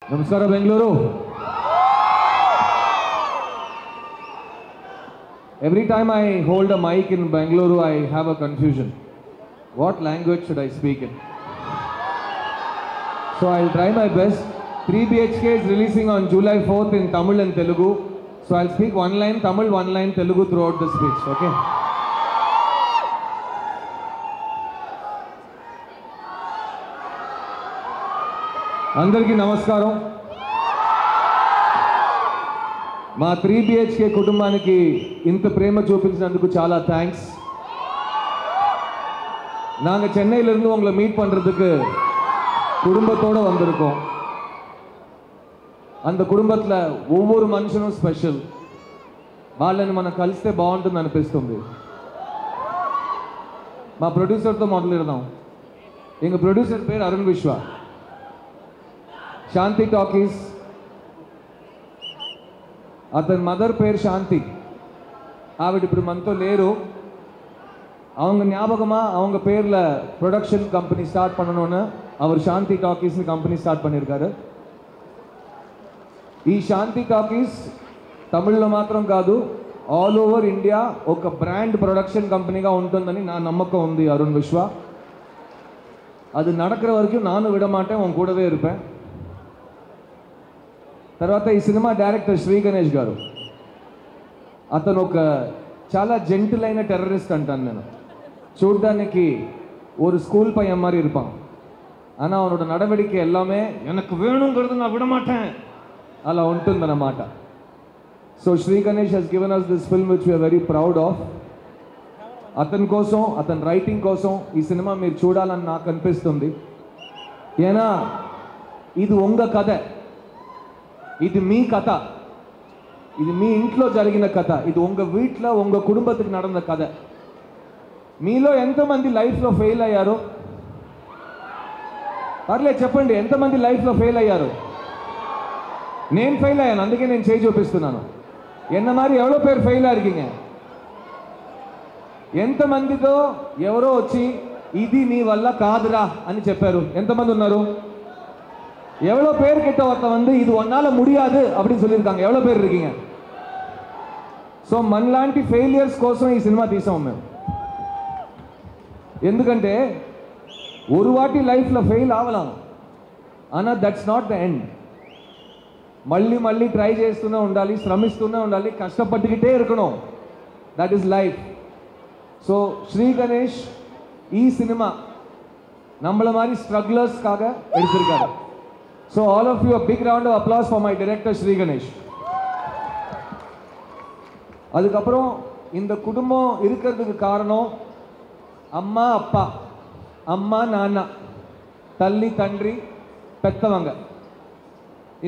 Namaskara Bengaluru. Every time I hold a mic in Bengaluru, I have a confusion. What language should I speak in? So I'll try my best. 3 BHK is releasing on July 4th in Tamil and Telugu. So I'll speak one line Tamil, one line Telugu throughout the speech, okay? అందరికీ నమస్కారం. మా 3 BHK కుటుంబానికి ఇంత ప్రేమ చూపించినందుకు చాలా thanks. நாங்கள் சென்னையிலிருந்து உங்களை meet பண்ணுறதுக்கு குடும்பத்தோடு வந்திருக்கோம். அந்த குடும்பத்தில் ஒவ்வொரு మనుషును స్పెషల్. వాళ్ళని మనం కలిస్తే బాగుంటుంది అనిపిస్తుంది. మా ప్రొడ్యూసర్తో మొదలెడదాం. எங்கள் ప్రొడ్యూసర్ పేరు అరుణ్ విశ్వ. శాంతి టాకీస్. అతని మదర్ పేరు శాంతి. ఆవిడ ఇప్పుడు మనతో లేరు. அவங்க ஞாபகமாக அவங்க பேரில் ப்ரொடக்ஷன் கம்பெனி ஸ்டார்ட் பண்ணணும்னு அவர் శాంతి టాకీస్ని కంపెనీ స్టార్ట్ பண்ணியிருக்காரு. ఈ శాంతి టాకీస్ తమిళ్లో మాత్రం కాదు, ఆల్ ఓవర్ ఇండియా ఒక బ్రాండ్ ప్రొడక్షన్ కంపెనీగా ఉంటుందని నా నమ్మకం ఉంది అరుణ్ విశ్వ. అది நடக்கிற వరకు నాను విడమాటేன், ఉన్ కూడవే இருப்பேன். తర్వాత ఈ సినిమా డైరెక్టర్ శ్రీ గణేష్ గారు. అతను ఒక చాలా జెంటిల్ అయిన టెర్రరిస్ట్ అంటాను నేను. చూడ్డానికి ஒரு ஸ்கூல் பையன் மாதிரி இருப்பான். ஆனால் அவனோட நடவடிக்கை எல்லாமே எனக்கு வேணுங்கிறது நான் விட மாட்டேன் అలా ఉంటుందన్నమాట. So Shri Ganesh has given us this film which we are very proud of. అతని కోసం, అతని రైటింగ్ కోసం ఈ సినిమా మీరు చూడాలని నాకు అనిపిస్తుంది. ఏనా ఇది ఉంగ కథ, ఇది మీ కథ, ఇది మీ ఇంట్లో జరిగిన కథ, ఇది ఉంగ వీట్లో ఉంగ కుటుంబத்துக்கு நடந்த కథ. మీలో ఎంతమంది లైఫ్లో ఫెయిల్ అయ్యారో పర్లేదు చెప్పండి. ఎంతమంది లైఫ్లో ఫెయిల్ అయ్యారు? నేను ఫెయిల్ అయ్యాను, అందుకే నేను చేయి చూపిస్తున్నాను. ఎన్న மாதிரி எவ்வளோ பேர் ஃபெயிலாக இருக்கீங்க? ఎంతమందితో ఎవరో వచ్చి ఇది నీ వల్ల కాదురా అని చెప్పారు? ఎంతమంది ఉన్నారు? எவ்வளோ பேர்கிட்ட ஒருத்த வந்து இது ஒன்னால முடியாது அப்படின்னு சொல்லியிருக்காங்க? எவ்வளோ பேர் இருக்கீங்க? సో మనలాంటి ఫెయిలియర్స్ కోసం ఈ సినిమా తీసాం మేము. ఎందుకంటే ஒரு வாட்டி లైఫ్లో ఫెయిల్ అవ్వలాం, అన్నా దట్స్ నాట్ ద ఎండ్. మళ్ళీ మళ్ళీ ట్రై చేస్తూనే ఉండాలి, శ్రమిస్తూనే ఉండాలి, కష్టపట్టుకిటే இருக்கணும். That is life. So Shri Ganesh ఈ సినిమా நம்மள மாதிரி ஸ்ட்ரகிளர்ஸ்க்காக எடுத்திருக்காரு. So all of you, a big round of applause for my director Sri Ganesh. அதுக்கப்புறம் இந்த குடும்பம் இருக்கிறதுக்கு காரணம் அம்மா அப்பா, அம்மா நானா, தள்ளி தன்றி பெத்தவங்க.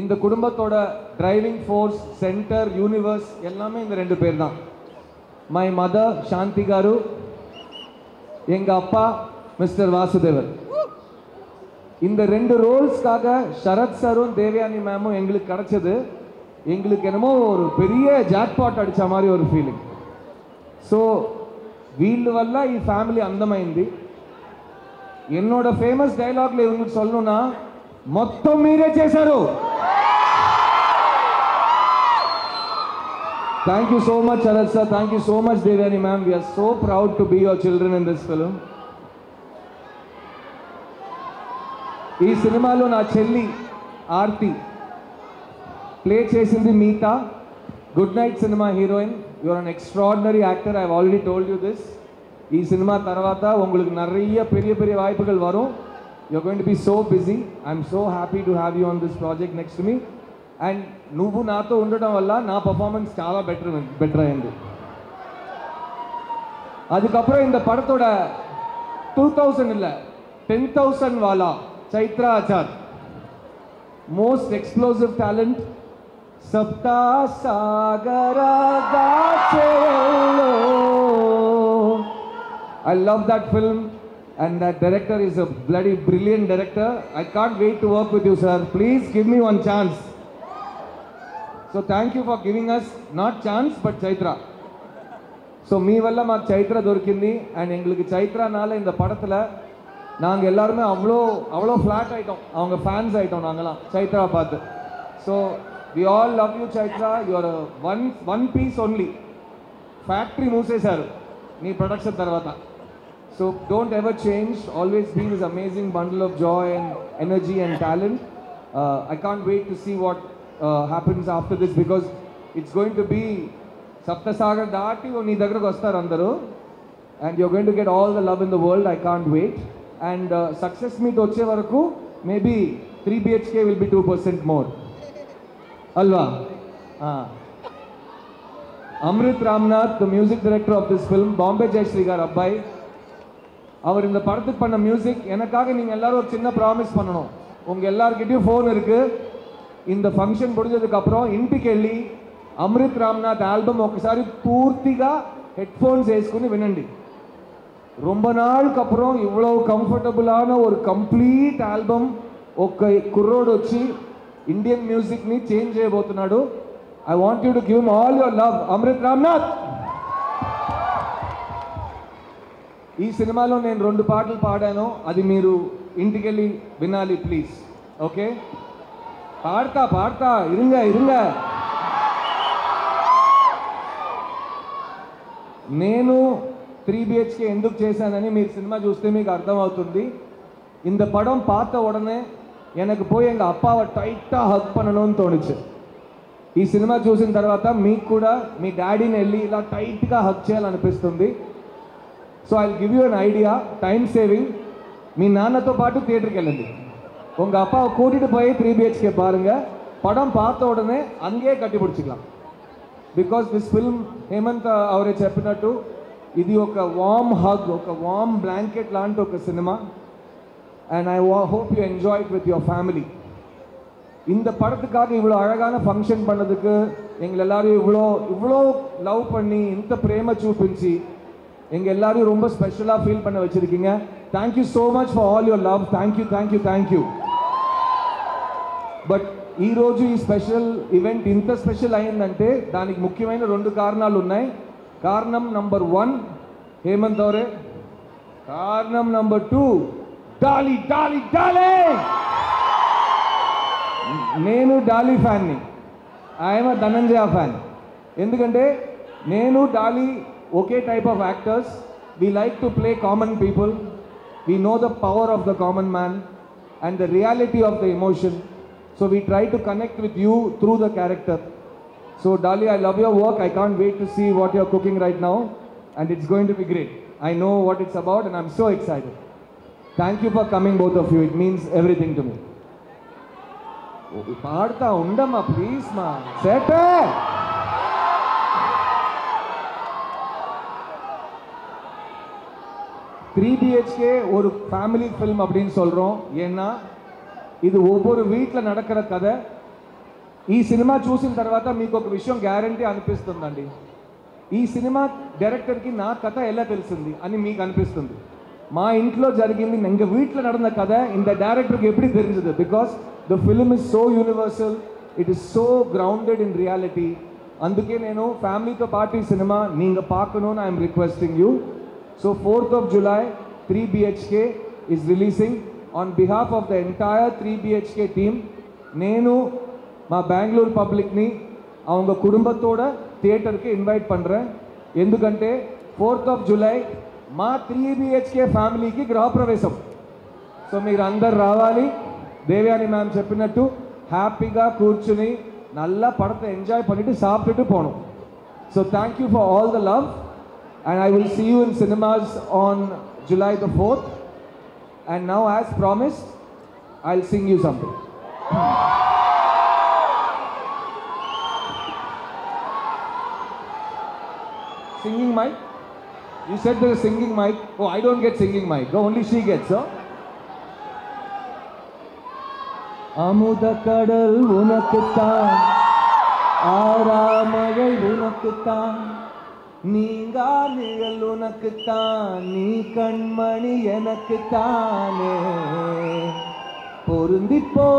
இந்த குடும்பத்தோட டிரைவிங் ஃபோர்ஸ், சென்டர், யூனிவர்ஸ் எல்லாமே இந்த ரெண்டு பேர் தான். மை மதர் சாந்தி గారు, எங்கள் அப்பா மிஸ்டர் வாசுதேவர். இந்த ரெண்டு ரோல்ஸ்க்காக சரத் சாரும் தேவயானி மேமும் எங்களுக்கு கிடச்சது எங்களுக்கு என்னமோ ஒரு பெரிய జాక్పాట్ అడిచా மாதிரி ஒரு ఫీలింగ్. సో వీళ్ళ వల్ల ఈ ఫ్యామిలీ అందమైంది. என்னோட ఫేమస్ డైలాగ్లో ఇవన్నీ சொல்லணும்னா మొత్తం మీరే చేశారు. Thank you so much Sharath sir, thank you so much Devayani ma'am. We're so proud to be your children in this film. ఈ సినిమాలో నా చెల్లి ఆర్తి ప్లే చేసింది మీతా, గుడ్ నైట్ సినిమా heroine. You're an extraordinary actor, I already told you this. ఈ సినిమా తర్వాత உங்களுக்கு நிறைய பெரிய பெரிய வாய்ப்புகள் வரும். You're going to be so busy. I'm so happy to have you on this project next me. And నువ్వు నాతో ఉండడం వల్ల నా పర్ఫార్మెన్స్ చాలా బెటర్ అయింది. அதுக்கப்புறம் இந்த படத்தோட 2000 இல்லை 10,000 வாலா Chaitra Achar, most explosive talent. Sapta Sagara Daachello. I love that film and that director is a bloody brilliant director. I can't wait to work with you, sir. Please give me one chance. So thank you for giving us not chance but Chaitra. So మీ వల్ల మాకు చైత్ర దొరికింది. And எங்களுக்கு చైత్రனால இந்த படத்துல நாங்கள் எல்லாருமே அவ்வளோ அவ்வளோ ஃப்ளாட் ஆகிட்டோம், அவங்க ஃபேன்ஸ் ஆகிட்டோம் நாங்களாம் சைத்ரா பார்த்து. So we all love you Chaitra, your one piece only. Factory మూసేశారు నీ ప్రొడక్షన్ తర్వాత. So don't ever change, always be this amazing bundle of joy and energy and talent. I can't wait to see what happens after this, because it's going to be Saptasagar దాటి నీ దగ్గరకు వస్తారు అందరూ, and you're going to get all the love in the world. I can't wait. And success meet వచ్చే వరకు maybe 3 BHK will be 2% more అల్వా. Amrit Ramnath, the music director of this film, Bombay Jayashri கார் அப்பாய். அவர் இந்த படத்துக்கு பண்ண மியூசிக் எனக்காக நீங்கள் எல்லாரும் ஒரு சின்ன ப்ராமிஸ் பண்ணணும். உங்கள் எல்லாருக்கிட்டையும் ஃபோன் இருக்குது. இந்த ఫంక్షన్ முடிஞ்சதுக்கப்புறம் ఇంటికి వెళ్ళి అమృత్ రామ్నాథ్ ఆల్బమ్ ఒకసారి పూర్తిగా హెడ్ ఫోన్స్ వేసుకుని వినండి. ரொம்ப நாளுக்கு அப்புறம் இவ்வளோ కంఫర్టబులాன ஒரு కంప్లీట్ ఆల్బమ్ ఒక కుర్రోడు వచ్చి ఇండియన్ మ్యూజిక్ని చేంజ్ చేయబోతున్నాడు. I want you to give him all your love, Amrit Ramnath. ఈ సినిమాలో నేను 2 పాటలు పాడాను, అది మీరు ఇంటికి వెళ్ళి వినాలి ప్లీజ్. ఓకే, పాడతా ఇరుంగ. నేను 3 BHK ఎందుకు చేశానని మీరు సినిమా చూస్తే మీకు అర్థమవుతుంది. இந்த படம் பார்த்த உடனே எனக்கு போய் எங்கள் அப்பாவை டைட்டாக ஹக் பண்ணணும்னு தோணுச்சு. ఈ సినిమా చూసిన తర్వాత మీకు కూడా మీ డాడీని వెళ్ళి ఇలా టైట్గా హక్ చేయాలనిపిస్తుంది. So I give you an idea, time saving. మీ నాన్నతో పాటు థియేటర్కి వెళ్ళండి, உங்கள் அப்பாவை கூட்டிகிட்டு போய் 3 BHK பாருங்கள். படம் பார்த்த உடனே அங்கேயே கட்டி பிடிச்சிக்கலாம். బికాస్ దిస్ ఫిల్మ్ హేమంత్ అవరే చెప్పినట్టు ఇది ఒక వార్మ్ హగ్, ఒక వార్మ్ బ్లాంకెట్ లాంటి ఒక cinema. And I hope you enjoy it with your family. இந்த படத்துக்காக இவ்வளோ அழகான ஃபங்க்ஷன் பண்ணதுக்கு எங்கள் எல்லாரையும் இவ்வளோ லவ் பண்ணி ఇంత ప్రేమ చూపించి எங்கள் எல்லாரையும் ரொம்ப ஸ்பெஷலாக ஃபீல் பண்ண வச்சுருக்கீங்க. Thank you so much for all your love. Thank you. But ఈరోజు ఈ స్పెషల్ ఈవెంట్ ఇంత స్పెషల్ అయిందంటే దానికి ముఖ్యమైన 2 కారణాలు ఉన్నాయి. కారణం నంబర్ 1 హేమంత్ అవరే, కారణం నంబర్ 2 డాలీ. నేను డాలీ ఫ్యాన్ని, ఐఎమ్ ధనంజయ ఫ్యాన్. ఎందుకంటే నేను డాలీ ఒకే type of actors. We like to play common people. We know the power of the common man and the reality of the emotion. So we try to connect with you through the character. So Dolly, I love your work. I can't wait to see what you're cooking right now and it's going to be great. I know what it's about and I'm so excited. Thank you for coming both of you. It means everything to me. పాడతా ఉండమ్మా please మా set. 3 BHK ஒரு family film அப்படின்னு சொல்கிறோம். ஏன்னா ఇది ఒవ్వొరు వీట్లో నడకర కథ. ఈ సినిమా చూసిన తర్వాత మీకు ఒక విషయం గ్యారంటీ అనిపిస్తుందండి. ఈ సినిమా డైరెక్టర్కి నా కథ ఎలా తెలిసింది అని మీకు అనిపిస్తుంది. మా ఇంట్లో జరిగింది எங்கள் வீட்டில் நடந்த கதை இந்த டைரக்டருக்கு எப்படி தெரிஞ்சது? Because the film is so universal, it is so grounded in reality. అందుకే నేను ఫ్యామిలీతో పాటు ఈ సినిమా நீங்கள் பார்க்கணும்னு I'm requesting you. So 4th of July 3 BHK is releasing. on behalf of the entire 3 BHK team నేను మా బెంగళూరు పబ్లిక్ని அவங்க కుటుంబத்தோட థియేటర్కి ఇన్వైట్ பண்ணுறேன். ఎందుకంటే 4th of July మా 3 BHK ఫ్యామిలీకి గృహప్రవేశం. సో మీరు అందరు రావాలి. దేవయాని మ్యామ్ చెప్పినట్టు హ్యాపీగా కూర్చుని நல்லா படத்தை என்ஜாய் பண்ணிட்டு சாப்பிட்டுட்டு போகணும். So thank you for all the love and I will see you in cinemas on July the 4th. And now, as promised, I'll sing you something. Singing mic? You said there's a singing mic. Oh, I don't get singing mic. Only she gets, huh? அமுத கடல் உனக்குத்தான், ஆறாமழை உனக்குத்தான், நீங்கா நிழல் உனக்குத்தான், நீ கண்மணி எனக்குத்தானே, பொருந்திப்போ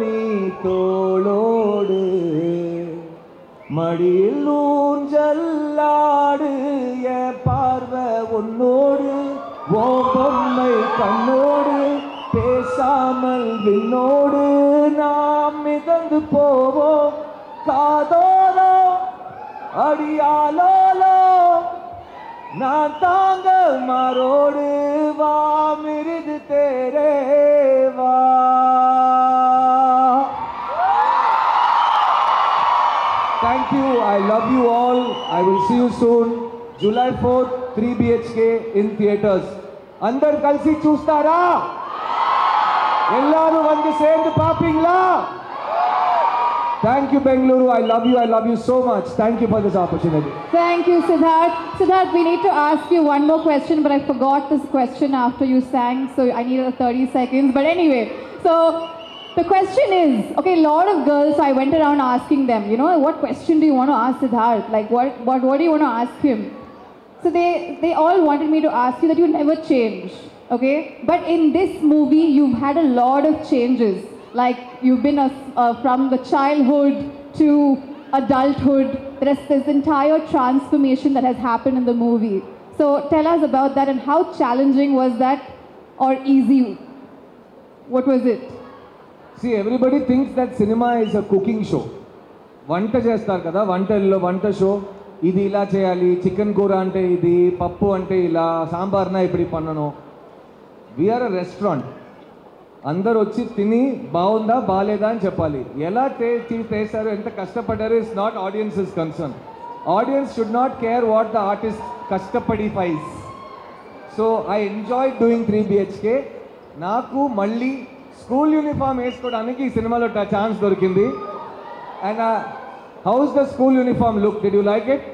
நீ தோளோடு, மடியில் ஊஞ்சல்லாடு, என் பார்வை உன்னோடு, ஓ பொம்மை கண்ணோடு, பேசாமல் விண்ணோடு நாம் மிதந்து போவோம் காதோலோ அடியாலோலோ நான் தாங்க மாரோடு வா மிருது தேரே வா. Thank you. I love you all. I will see you soon. July 4th, 3 BHK in theaters. Andar kalsi choostara? Ellaru vandu sendu paapingla? Thank you, Bengaluru. I love you. I love you so much. Thank you for this opportunity. Thank you, Siddharth. Siddharth, we need to ask you one more question, but I forgot this question after you sang, so I need 30 seconds. But anyway, so the question is, okay, a lot of girls, I went around asking them, you know, what question do you want to ask Siddharth? Like, what do you want to ask him? So they all wanted me to ask you that you never change, okay? But in this movie, you've had a lot of changes. Like, you've been from the childhood to adulthood. There's this entire transformation that has happened in the movie. So tell us about that, and how challenging was that, or easy? What was it? See, everybody thinks that cinema is a cooking show. Vanta chestar kada, vanta show. Idi ila cheyali, chicken kura ante idi, pappu ante ila, sambar na ipdi pannano. We are a restaurant. అందరు వచ్చి తిని బాగుందా బాగాలేదా అని చెప్పాలి. ఎలా చేశారు, ఎంత కష్టపడ్డారు is not audience is concern. Audience should not care what the artist కష్టపడి faces. So I enjoy doing 3 BHK. నాకు మళ్ళీ స్కూల్ యూనిఫామ్ వేసుకోవడానికి ఈ సినిమాలో ఛాన్స్ దొరికింది. And how's the school uniform look, did you like it?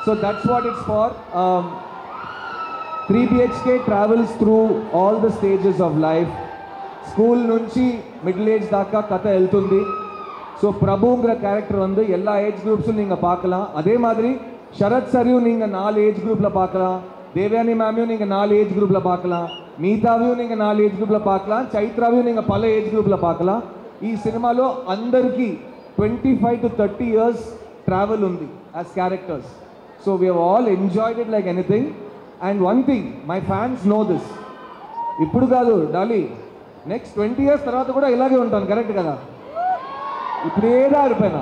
So that's what it's far. 3 BHK travels through all the stages of life. School nunchi middle age daaka katha eltundi. So Prabhunger character vandu ella age groups neenga paakala. Adhe madri Sharat Saryu neenga 4 age group la paakala. Devyani ma'am neenga 4 age group la paakala. Meetavu neenga 4 age group la paakala. Chaitravu neenga pala age group la paakala. Ee cinema lo andarki 25 to 30 years travel undi as characters. So we have all enjoyed it like anything. And one thing, my fans know this. ఇప్పుడు కాదు Dolly, next 20 years తర్వాత కూడా ఇలాగే ఉంటాను, correct కదా? ఇప్పుడు ఏదో ఆరిపోయినా,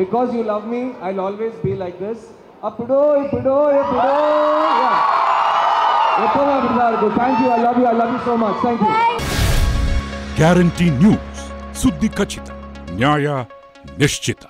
because you love me, I will always be like this. ఎప్పుడో వరకు. Thank you, I love you so much. Thank you. Guarantee news, సుద్ది ఖచ్చిత, న్యాయ నిశ్చిత.